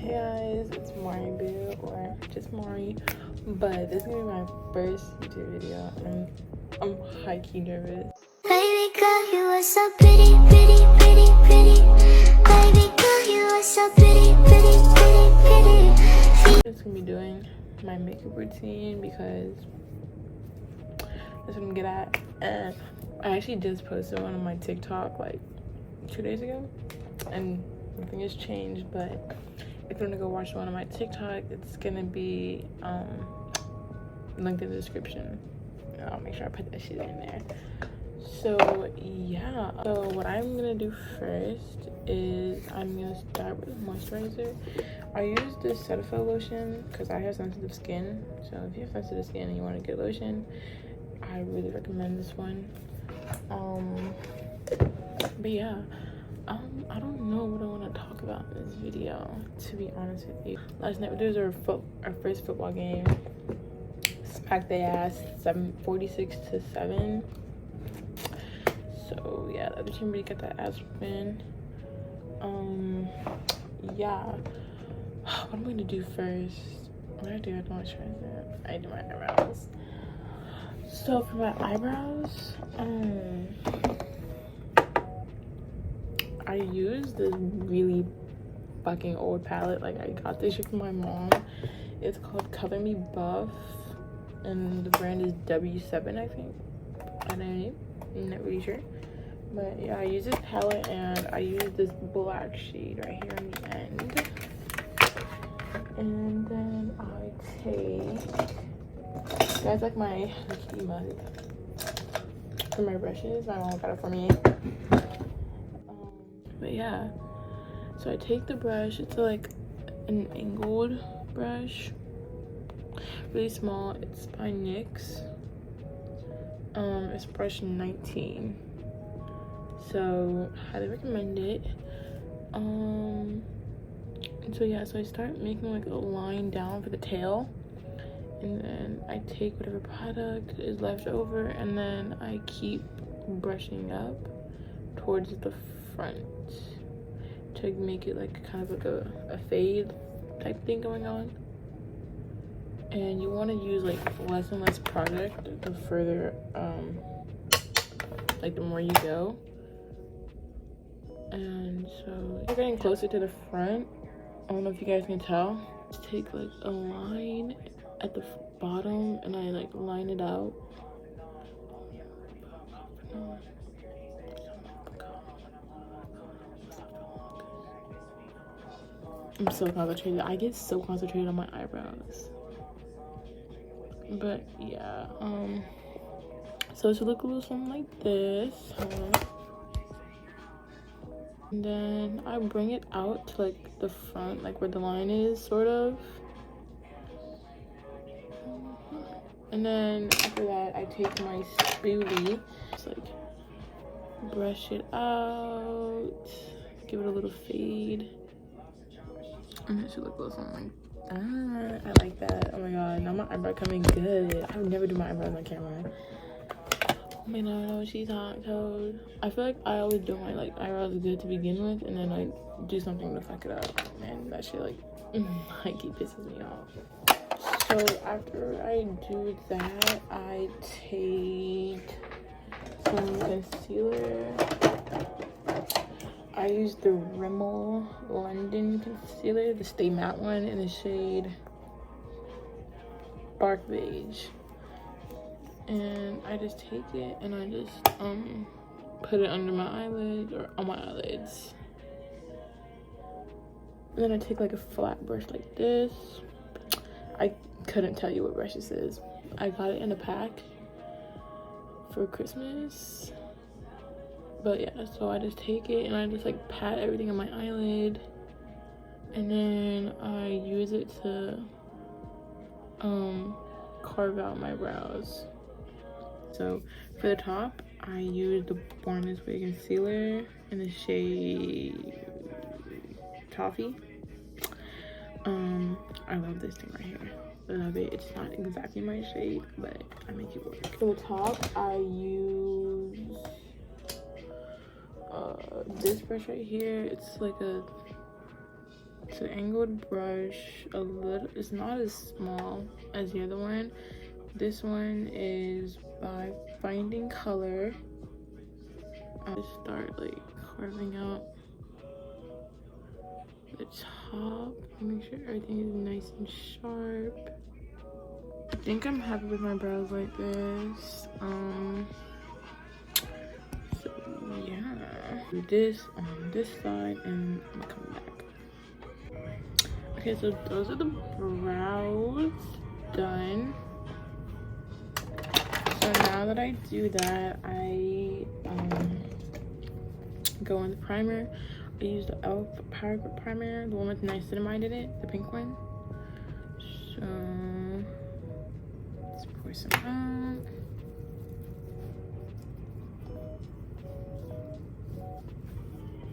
Hey guys, it's Eyebrow, or just Mari, but this is gonna be my first YouTube video, and I'm high-key nervous. Baby girl, you are so pretty, pretty, pretty, pretty. Baby girl, you are so pretty, pretty, pretty, pretty. I'm just gonna be doing my makeup routine because that's what I'm good at. And I actually just posted one on my TikTok like 2 days ago, and nothing has changed. But if you want to go watch one on my TikTok, it's gonna be linked in the description. I'll make sure I put that shit in there. So yeah, so what I'm gonna do first is I'm gonna start with moisturizer. I use this Cetaphil lotion because I have sensitive skin. So if you have sensitive skin and you want to get lotion, I really recommend this one. But yeah, I don't know what I want to talk about in this video, to be honest with you. Last night we did our first football game. Smacked their ass 46-7. So yeah, the other team really got that ass win. Yeah. What am I gonna do first? What I do? I don't try that. I do my eyebrows. So for my eyebrows, I use this really fucking old palette. Like, I got this shit from my mom. It's called Color Me Buff, and the brand is W7, I think. I'm not really sure. But yeah, I use this palette, and I use this black shade right here on the end. And then I take, guys, like my kitty mug for my brushes. My mom got it for me. But yeah, so I take the brush. It's like an angled brush, really small. It's by NYX. It's brush 19. So highly recommend it. And so yeah, so I start making like a line down for the tail, and then I take whatever product is left over, and then I keep brushing up towards the front to make it like kind of like a fade type thing going on. And you want to use like less and less product the further like the more you go. And so you're getting closer to the front. I don't know if you guys can tell. Just take like a line at the bottom, and I like line it out. I'm so concentrated. I get so concentrated on my eyebrows. But yeah, so it should look a little something like this. And then I bring it out to like the front, like where the line is, sort of. And then after that, I take my spoolie, just like brush it out, give it a little fade. And it should look a little something like that. I like that. Oh my god, now my eyebrow coming good. I would never do my eyebrows on camera. Oh my god, she's hot toad. I feel like I always do my like eyebrows good to begin with, and then I do something to fuck it up. Man, that shit like keep pisses me off. So after I do that, I take some concealer. I use the Rimmel London concealer, the Stay Matte one, in the shade Dark Beige. And I just take it and I just put it under my eyelids, or on my eyelids. And then I take like a flat brush like this. I couldn't tell you what brush this is. I got it in a pack for Christmas. But yeah, so I just take it and I just like pat everything on my eyelid, and then I use it to carve out my brows. So for the top, I use the Born This Way concealer in the shade Toffee. I love this thing right here. I love it. It's not exactly my shade, but I make it work. For the top, I use this brush right here. It's like a It's an angled brush, a little, it's not as small as the other one. This one is by Finding Color. I'll just start like carving out the top, make sure everything is nice and sharp. I think I'm happy with my brows like this. So yeah, do this on this side and I'm gonna come back. Okay, so those are the brows done. So now that I do that, I go in the primer. I use the Elf Power Grip Primer, the one with niacinamide in it, the pink one. So let's pour some out.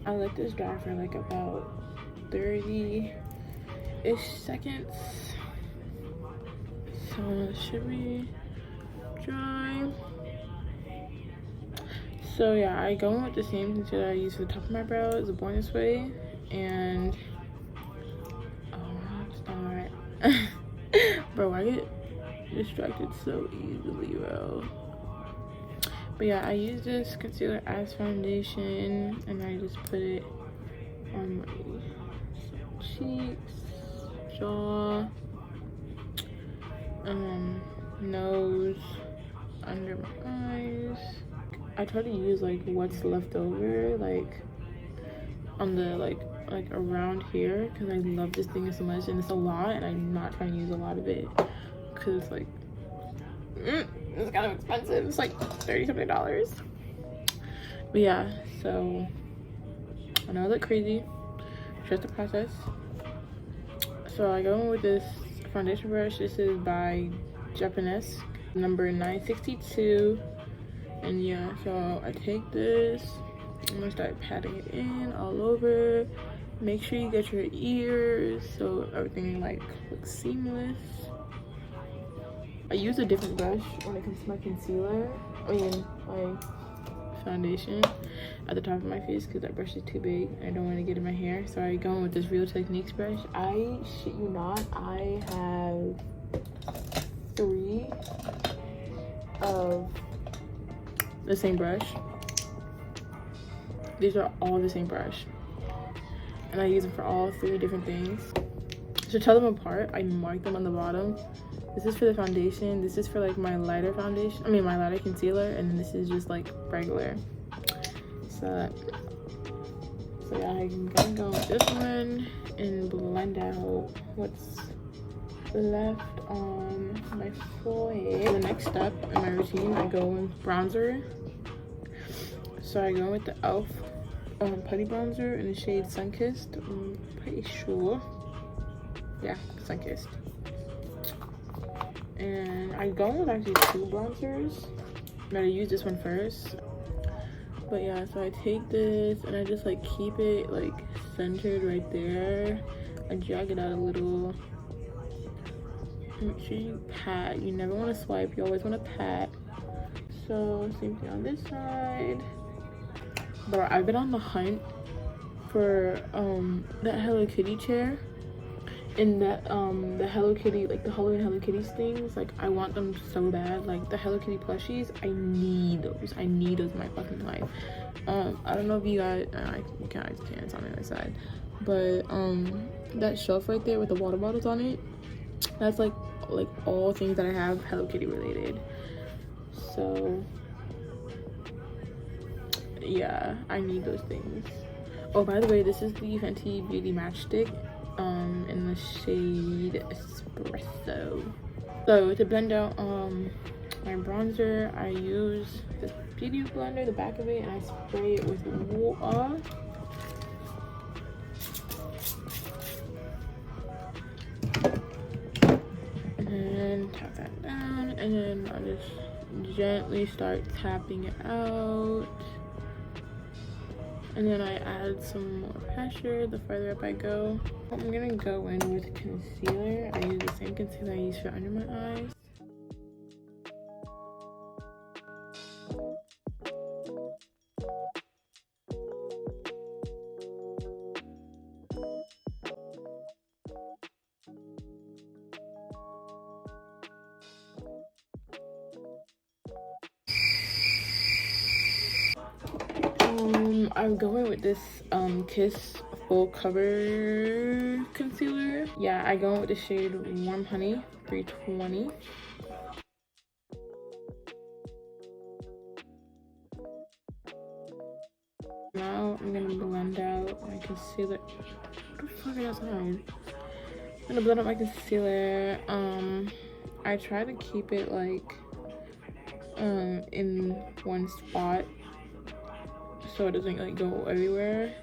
I let this dry for like about 30-ish seconds. So it should be dry. So yeah, I go in with the same concealer I use for the top of my brows, the Born This Way, and oh, it's not. Bro, I get distracted so easily, bro. But yeah, I use this concealer as foundation, and I just put it on my cheeks, jaw, nose, under my eyes. I try to use like what's left over, like on the like around here, because I love this thing so much, and it's a lot, and I'm not trying to use a lot of it because it's like it's kind of expensive. It's like $30-something. But yeah, so I know I look crazy. Trust the process. So I go in with this foundation brush. This is by Japanese, number 962. And yeah, so I take this, I'm gonna start patting it in all over. Make sure you get your ears so everything like looks seamless. I use a different brush when it comes to my concealer, my foundation at the top of my face, because that brush is too big and I don't want to get in my hair. So I go in with this Real Techniques brush. I shit you not, I have 3 of the same brush. These are all the same brush, and I use them for all 3 different things. To tell them apart, I mark them on the bottom. This is for the foundation, this is for like my lighter foundation, my lighter concealer, and then this is just like regular. So yeah, I'm gonna go with this one and blend out what's left on my forehead. The next step in my routine, I go with bronzer. So I go with the Elf putty bronzer in the shade Sunkissed. I'm pretty sure, yeah, Sunkissed. And I go with actually 2 bronzers, but I use this one first. But yeah, so I take this and I just like keep it like centered right there. I drag it out a little. Make sure you pat. You never want to swipe, you always want to pat. So same thing on this side. Bro, I've been on the hunt for that Hello Kitty chair, and that the Hello Kitty, like the Halloween Hello Kitty things. Like I want them so bad. Like the Hello Kitty plushies, I need those in my fucking life. I don't know if you guys, you guys can, it's on the other side, but that shelf right there with the water bottles on it, that's like all things that I have Hello Kitty related. So yeah, I need those things. Oh, by the way, this is the Fenty Beauty Matchstick in the shade Espresso. So to blend out my bronzer, I use this beauty blender, the back of it, and I spray it with water. And then tap that down, and then I'll just gently start tapping it out. And then I add some more pressure the further up I go. I'm gonna go in with concealer. I use the same concealer I use for under my eyes. I'm going with this Kiss full cover concealer. Yeah, I go with the shade Warm Honey 320. Now I'm gonna blend out my concealer. What the fuck is that sound? I'm gonna blend out my concealer. I try to keep it like in one spot so it doesn't like go everywhere.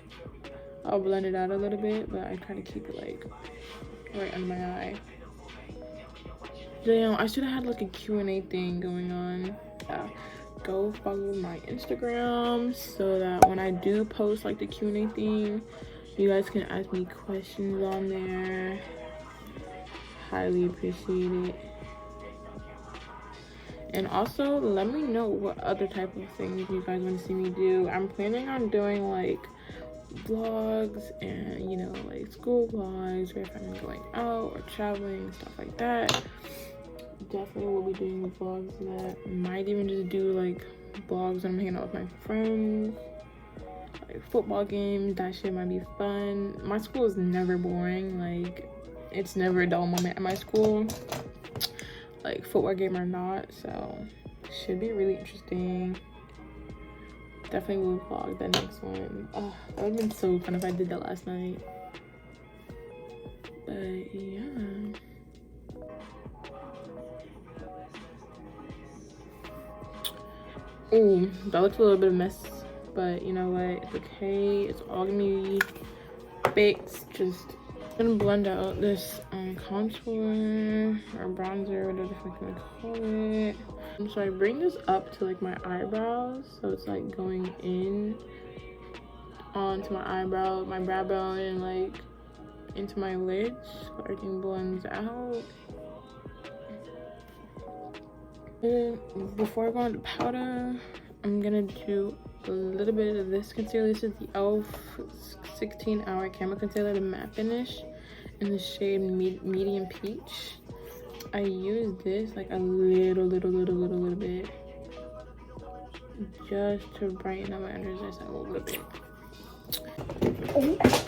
I'll blend it out a little bit, but I try to keep it like right under my eye. Damn, I should have had like a Q&A thing going on. Yeah. Go follow my Instagram so that when I do post like the Q&A thing, you guys can ask me questions on there. Highly appreciate it. And also let me know what other type of things you guys want to see me do. I'm planning on doing like vlogs and, you know, like school vlogs, or if I'm going out or traveling, stuff like that. Definitely will be doing vlogs that. Might even just do like vlogs when I'm hanging out with my friends, like football games. That shit might be fun. My school is never boring. Like, it's never a dull moment at my school, like football game or not. So should be really interesting. Definitely will vlog the next one. Oh, that would have been so fun if I did that last night. But yeah. Oh, that looks a little bit of a mess, but you know what? It's okay. It's all gonna be fixed. Just gonna blend out this contour or bronzer, whatever the fuck you wanna call it. So I bring this up to like my eyebrows, so it's like going in onto my eyebrow, my brow bone, and like into my lids, so everything blends out. Before I go on to powder, I'm gonna do a little bit of this concealer. This is the e.l.f. 16-hour Camo Concealer, the matte finish, in the shade Medium Peach. I use this like a little bit, just to brighten up my under eyes a little bit.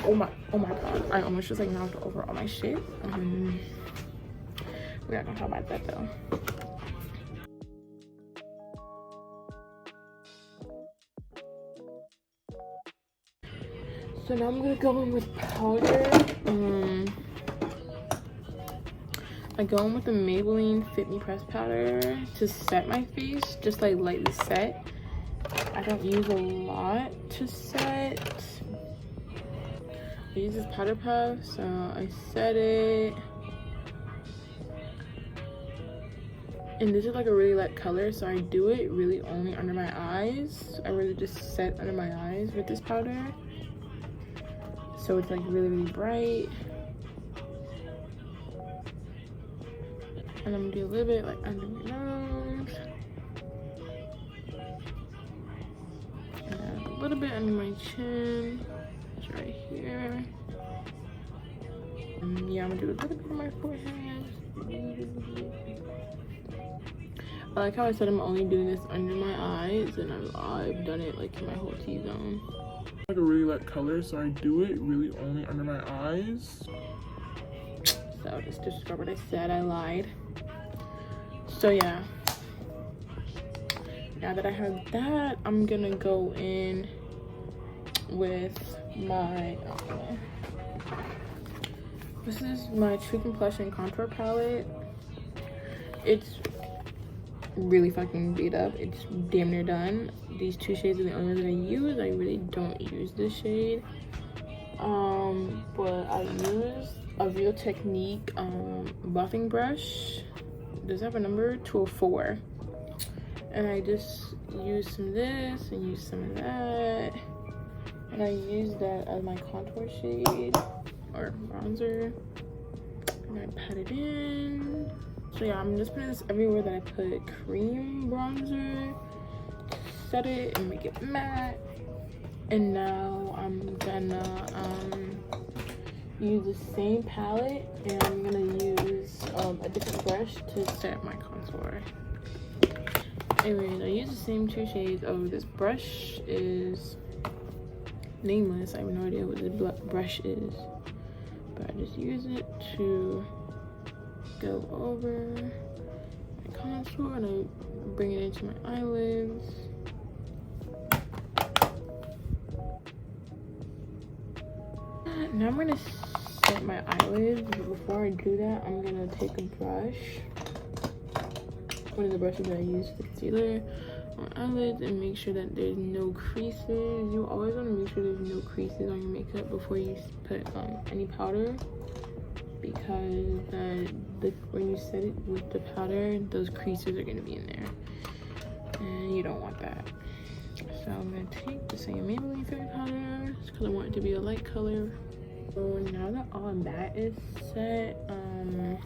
Oh my god! I almost just like knocked over all my shit. We're not gonna talk about that though. So now I'm gonna go in with powder. I go in with the Maybelline Fit Me Press powder to set my face, just like lightly set. I don't use a lot to set. I use this powder puff, so I set it. And this is like a really light color, so I do it really only under my eyes. I really just set under my eyes with this powder. So it's like really bright. And I'm gonna do a little bit like under my nose. And a little bit under my chin. It's right here. And yeah, I'm gonna do a little bit on my forehead. I like how I said I'm only doing this under my eyes, and I've done it like in my whole T-zone. Like a really light color, so I do it really only under my eyes. So just disregard what I said, I lied. So yeah, now that I have that, I'm gonna go in with my this is my True Complexion contour palette. It's really fucking beat up. It's damn near done. These two shades are the only ones that I use. I really don't use this shade, but I use a Real Technique buffing brush. Does it have a number? 204. And I just use some of this and use some of that, and I use that as my contour shade or bronzer, and I pat it in. So yeah, I'm just putting this everywhere that I put cream bronzer, set it and make it matte. And now I'm gonna use the same palette, and I'm gonna use a different brush to set my contour. Anyways, I use the same two shades. Oh, this brush is nameless. I have no idea what this brush is, but I just use it to go over my contour and I bring it into my eyelids. Now I'm gonna set my eyelids, but before I do that, I'm gonna take a brush, one of the brushes that I use for concealer, on my eyelids, and make sure that there's no creases. You always want to make sure there's no creases on your makeup before you put any powder, because when you set it with the powder, those creases are going to be in there, and you don't want that. So I'm going to take the same Maybelline Fairy Powder, because I want it to be a light color. So now that all of that is set, I'm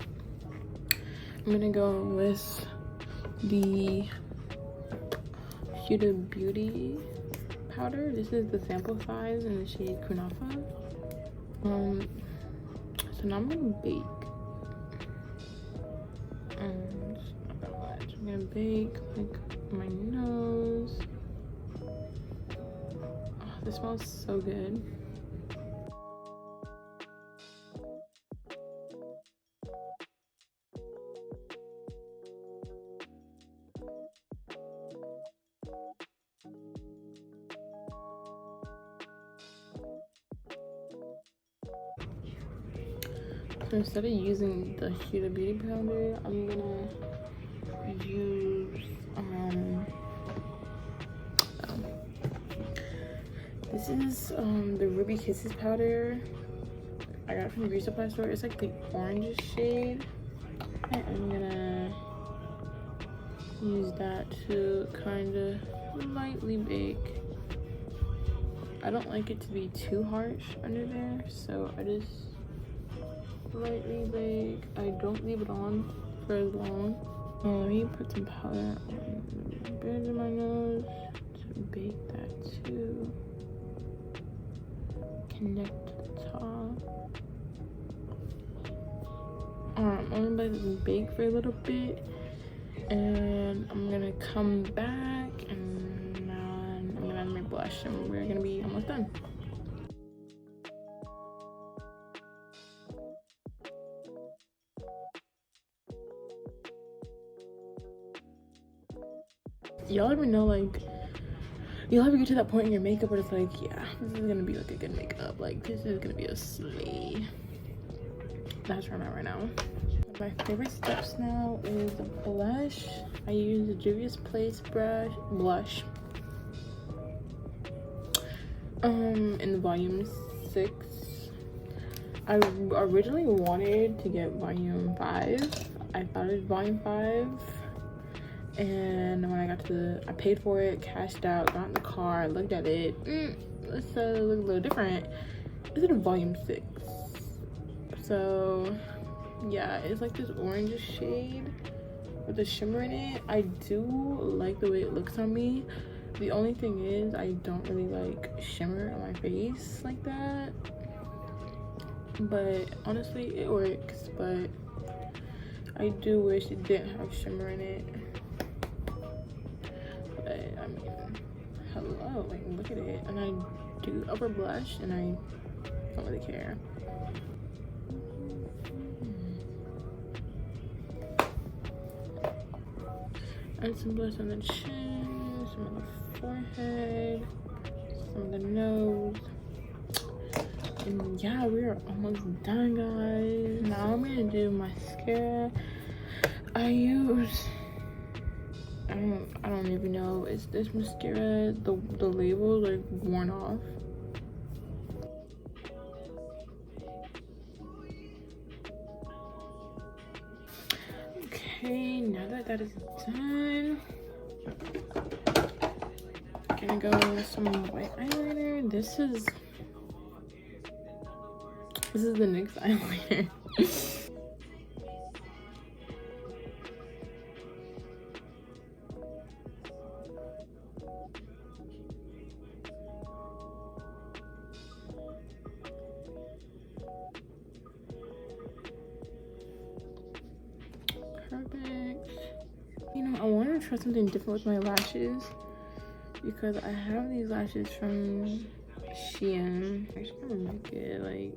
going to go with the Huda Beauty powder. This is the sample size in the shade Kunafa. So now I'm gonna bake. Just not that much. I'm gonna bake like my nose. Oh, this smells so good. So instead of using the Huda Beauty powder, I'm gonna use this is the Ruby Kisses powder. I got it from the resupply store. It's like the orange shade. And I'm gonna use that to kind of lightly bake. I don't like it to be too harsh under there, so I just lightly bake. I don't leave it on for as long. Let me put some powder on the bridge of my nose to bake that too. Connect to the top. I'm gonna let it bake for a little bit, and I'm gonna come back and then I'm gonna add my blush, and we're gonna be almost done. Y'all ever know, like, you'll ever get to that point in your makeup where it's like, yeah, this is gonna be like a good makeup, like this is gonna be a slay. That's where I'm at right now. My favorite steps now is blush. I use the Juvia's Place blush in the volume 6. I originally wanted to get volume 5. I thought it was volume 5, and when I got to I paid for it, cashed out, got in the car, looked at it. Let's look a little different. Is it a volume 6? So yeah, it's like this orange shade with a shimmer in it. I do like the way it looks on me. The only thing is I don't really like shimmer on my face like that, but honestly it works. But I do wish it didn't have shimmer in it. But I mean, hello, like look at it. And I do upper blush and I don't really care. Add some blush on the chin, some on the forehead, some on the nose. And yeah, we are almost done, guys. Now I'm gonna do mascara. I don't even know. Is this mascara, the label like worn off? Okay, now that is done, I'm gonna go with some white eyeliner. This is the NYX eyeliner. Perfect. You know, I wanted to try something different with my lashes, because I have these lashes from Shein. I'm just gonna make it like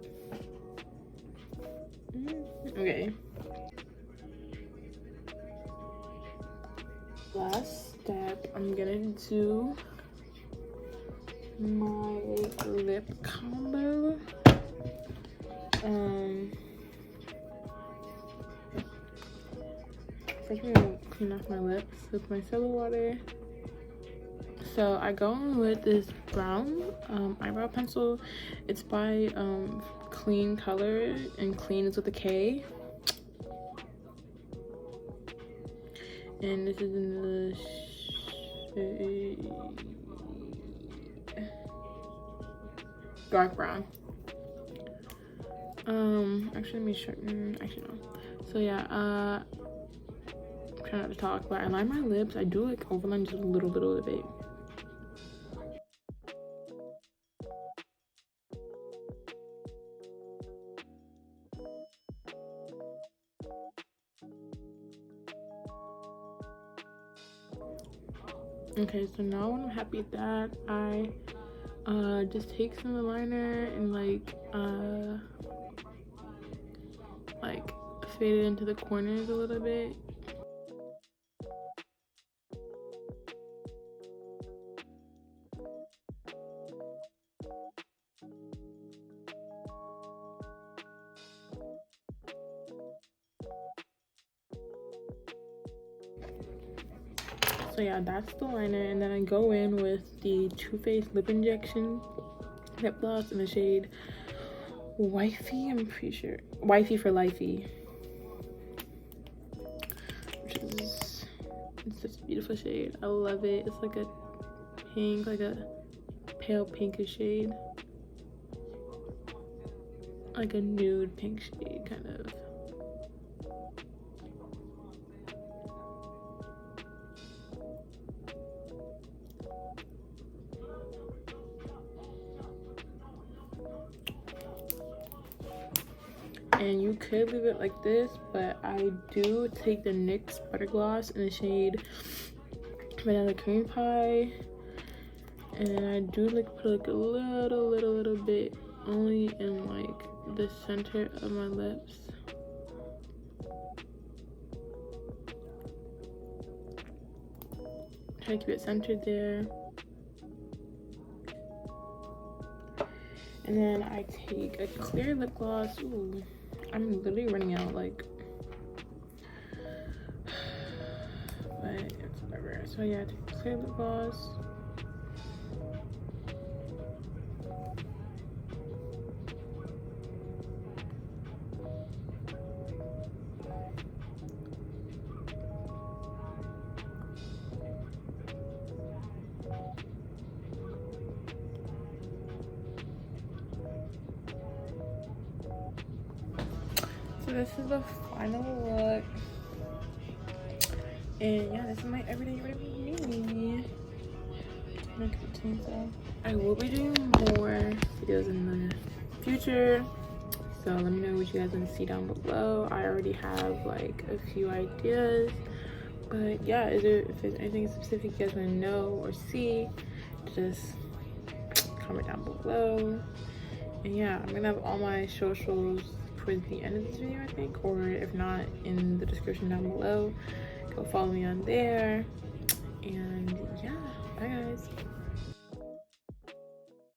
okay. Last step, I'm gonna do my lip combo. First I'm gonna clean off my lips with my soda water. So I go in with this brown eyebrow pencil. It's by Clean Color, and clean is with a K. And this is in the shade dark brown. Actually let me shorten, actually no. So yeah, I'm trying not to talk, but I line my lips. I do like overline just a little bit. Okay, so now when I'm happy with that, I just take some liner and like fade it into the corners a little bit. So yeah, that's the liner, and then I go in with the Too Faced Lip Injection lip gloss in the shade Wifey. I'm pretty sure Wifey for Lifey, which is, it's such a beautiful shade. I love it. It's like a pink, like a pale pinkish shade, like a nude pink shade kind of. And you could leave it like this, but I do take the NYX Butter Gloss in the shade Vanilla Cream Pie, and I do like put like a little bit only in like the center of my lips. Try to keep it centered there. And then I take a clear lip gloss. Ooh, I'm literally running out, like, but it's whatever. So yeah, I take a clear lip gloss. So this is the final look, and yeah, this is my everyday me. I will be doing more videos in the future, so let me know what you guys want to see down below. I already have like a few ideas, but yeah, if there's anything specific you guys want to know or see, just comment down below. And yeah, I'm gonna have all my socials towards the end of this video, I think, or if not, in the description down below. Go follow me on there, and yeah, bye guys.